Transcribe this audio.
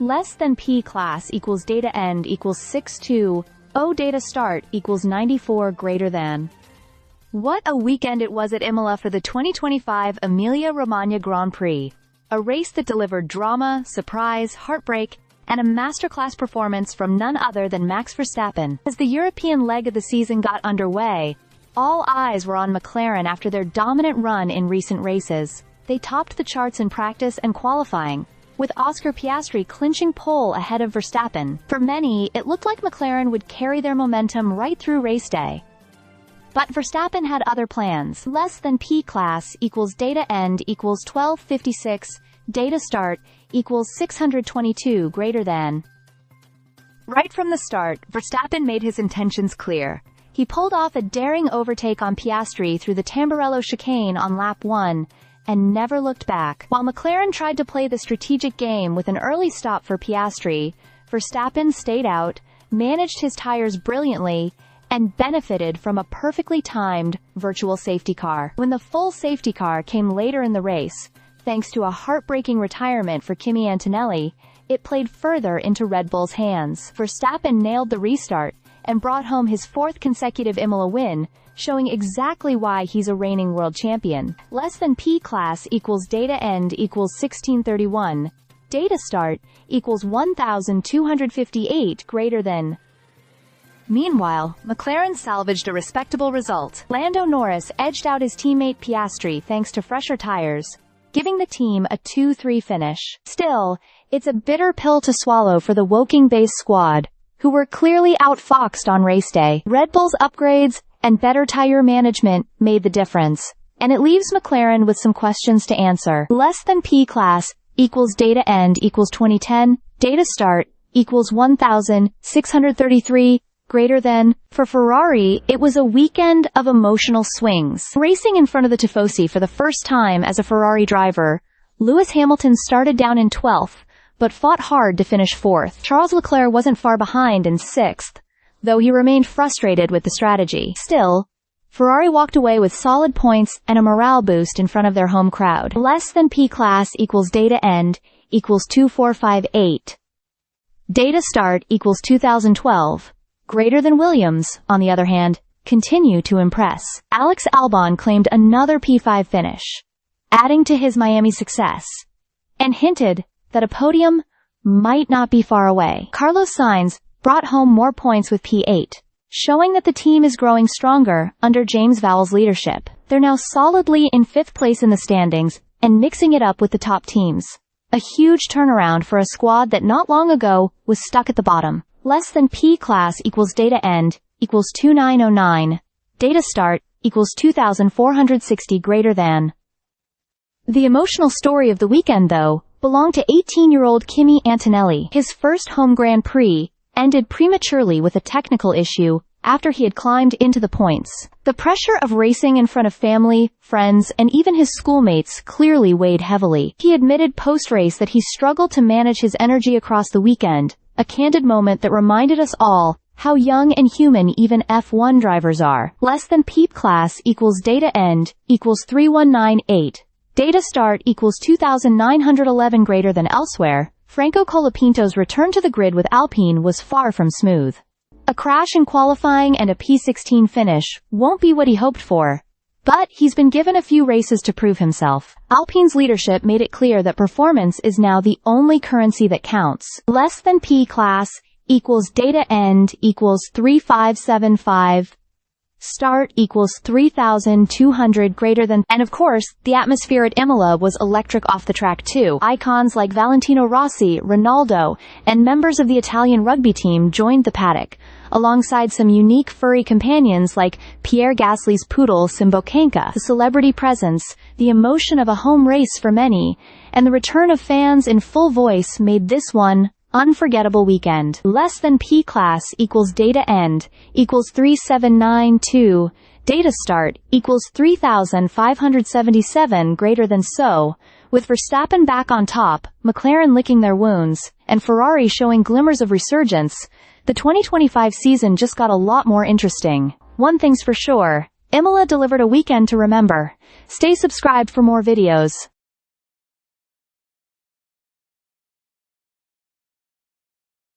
Less than P class equals data end equals 62, O data start equals 94 greater than. What a weekend it was at Imola for the 2025 Emilia-Romagna Grand Prix. A race that delivered drama, surprise, heartbreak, and a masterclass performance from none other than Max Verstappen. As the European leg of the season got underway, all eyes were on McLaren after their dominant run in recent races. They topped the charts in practice and qualifying, with Oscar Piastri clinching pole ahead of Verstappen. For many, it looked like McLaren would carry their momentum right through race day. But Verstappen had other plans. Less than P class equals data end equals 1256, data start equals 622 greater than. Right from the start, Verstappen made his intentions clear. He pulled off a daring overtake on Piastri through the Tamburello chicane on lap 1, and never looked back. While McLaren tried to play the strategic game with an early stop for Piastri, Verstappen stayed out, managed his tires brilliantly, and benefited from a perfectly timed virtual safety car. When the full safety car came later in the race, thanks to a heartbreaking retirement for Kimi Antonelli, it played further into Red Bull's hands. Verstappen nailed the restart and brought home his fourth consecutive Imola win, showing exactly why he's a reigning world champion. Less than P class equals data end equals 1631, data start equals 1258 greater than. Meanwhile, McLaren salvaged a respectable result. Lando Norris edged out his teammate Piastri thanks to fresher tires, giving the team a 2-3 finish. Still, it's a bitter pill to swallow for the Woking-based squad, who were clearly outfoxed on race day. Red Bull's upgrades and better tire management made the difference, and it leaves McLaren with some questions to answer. Less than P class equals data end equals 2010, data start equals 1633 greater than. For Ferrari, it was a weekend of emotional swings. Racing in front of the Tifosi for the first time as a Ferrari driver, Lewis Hamilton started down in 12th, but fought hard to finish 4th. Charles Leclerc wasn't far behind in 6th, though he remained frustrated with the strategy. Still, Ferrari walked away with solid points and a morale boost in front of their home crowd. Less than P class equals data end equals 2458. Data start equals 2012. Greater than. Williams, on the other hand, continue to impress. Alex Albon claimed another P5 finish, adding to his Miami success, and hinted that a podium might not be far away. Carlos Sainz brought home more points with P8, showing that the team is growing stronger under James Vowles' leadership. They're now solidly in 5th place in the standings and mixing it up with the top teams. A huge turnaround for a squad that not long ago was stuck at the bottom. Less than P class equals data end equals 2909, data start equals 2460 greater than. The emotional story of the weekend, though, belonged to 18-year-old Kimi Antonelli. His first home Grand Prix ended prematurely with a technical issue after he had climbed into the points. The pressure of racing in front of family, friends, and even his schoolmates clearly weighed heavily. He admitted post-race that he struggled to manage his energy across the weekend, a candid moment that reminded us all how young and human even F1 drivers are. Less than P class equals data end equals 3198. Data start equals 2911 greater than. Elsewhere, Franco Colapinto's return to the grid with Alpine was far from smooth. A crash in qualifying and a P16 finish won't be what he hoped for, but he's been given a few races to prove himself. Alpine's leadership made it clear that performance is now the only currency that counts. Less than P class equals data end equals 3575. Start equals 3,200 greater than. And of course, the atmosphere at Imola was electric off the track too. Icons like Valentino Rossi, Ronaldo, and members of the Italian rugby team joined the paddock, alongside some unique furry companions like Pierre Gasly's poodle Simbokenka. The celebrity presence, the emotion of a home race for many, and the return of fans in full voice made this one unforgettable weekend. Less than P class equals data end equals 3792, data start equals 3577 greater than. So, with Verstappen back on top, McLaren licking their wounds, and Ferrari showing glimmers of resurgence, the 2025 season just got a lot more interesting. One thing's for sure, Imola delivered a weekend to remember. Stay subscribed for more videos.